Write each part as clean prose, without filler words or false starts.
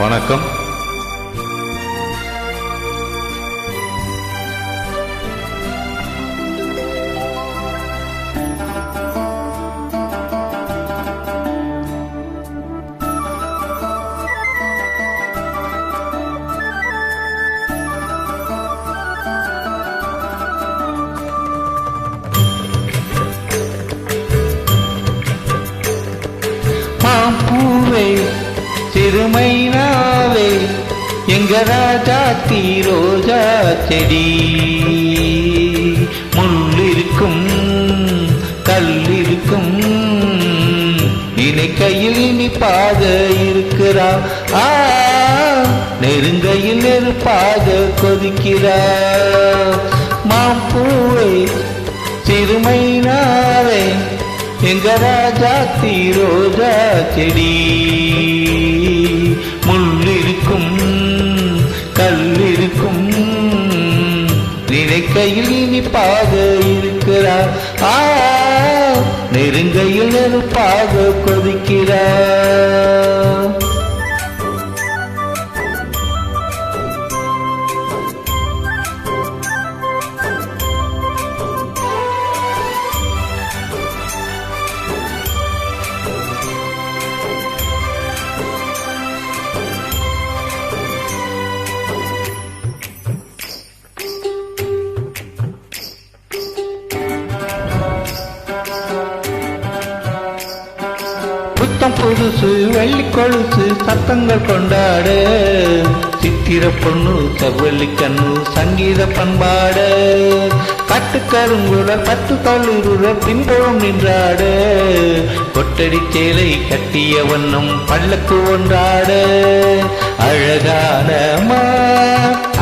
வணக்கம். பூவே சிறுமைனாவே எங்க ராஜாத்தி ரோஜா செடி, முள்ளிருக்கும் கல்லிருக்கும் நினைக்கையில் இனிப்பாக இருக்கிறா, நெருங்கையில் நெருப்பாக கொதிக்கிறா. மாம்பூவை சிறுமைனாவே எங்க ராஜாத்தி ரோஜா செடி, முள்ளிருக்கும் கல்லிருக்கும் நினைக்கையில் இனிப்பாக இருக்கிறார், நெருங்கையில் நெருப்பாக கொதிக்கிறார். புத்தம் புதுசு வெள்ளி கொலுசு சத்தங்கள் கொண்டாட, சித்திர பொண்ணு செவ்வள்ளி கண்ணு சங்கீத பண்பாட, கட்டுக்கருங்குழல் பத்து தள்ளுருளர் பின்புறம் நின்றாட, கொட்டடி சேலை கட்டிய வண்ணம் பல்லக்கு ஒன்றாட. அழகான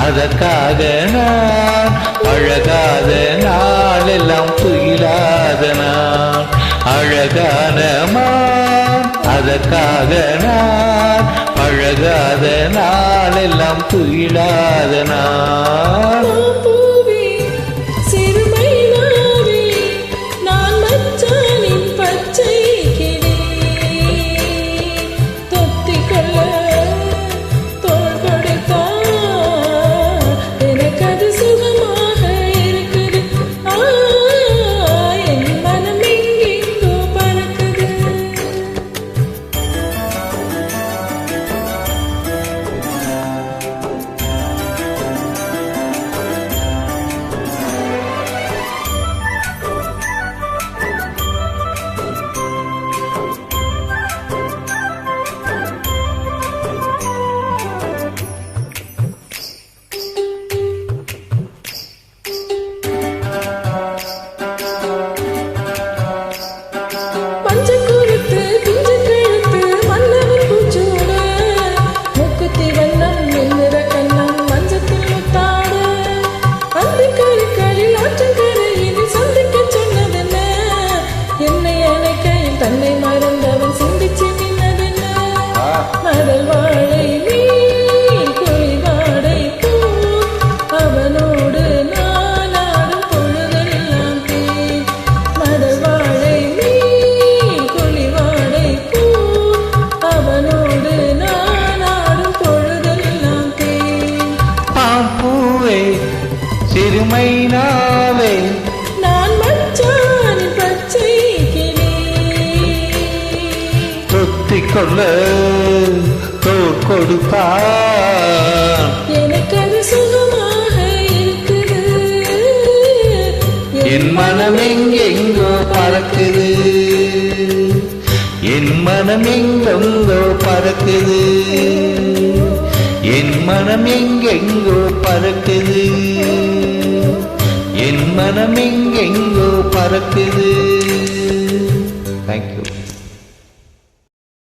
அதற்காக நான் அழகாத நாளெல்லாம் துயிலாத நான், அழகான அதற்காக நான் அழகாத நாளெல்லாம் துயிலாத நான். தன்னை மறந்தவன் சிந்திச்சு நின்னதென்ன, மடல் வாழை மீன் குழி வாடை பூ, அவனோடு நானாடும் பொழுதெல்லாம் தேன். மடல் வாழை மீன் குழி வாடை பூ, அவனோடு நானாடும் பொழுதெல்லாம் தேன். பாம்பூவே சிறுமைனாவே நான் மச்சானின் பச்சை கொள்ள தோல் கொடுத்தான், எனக்கு அது சுகமாக இருக்குது. என் மனம் எங்கெங்கோ பறக்குது, என் மனம் எங்கெங்கோ பறக்குது, என் மனம் எங்கெங்கோ பறக்குது, என் மனம் எங்கெங்கோ பறக்குது. தேங்க்யூ.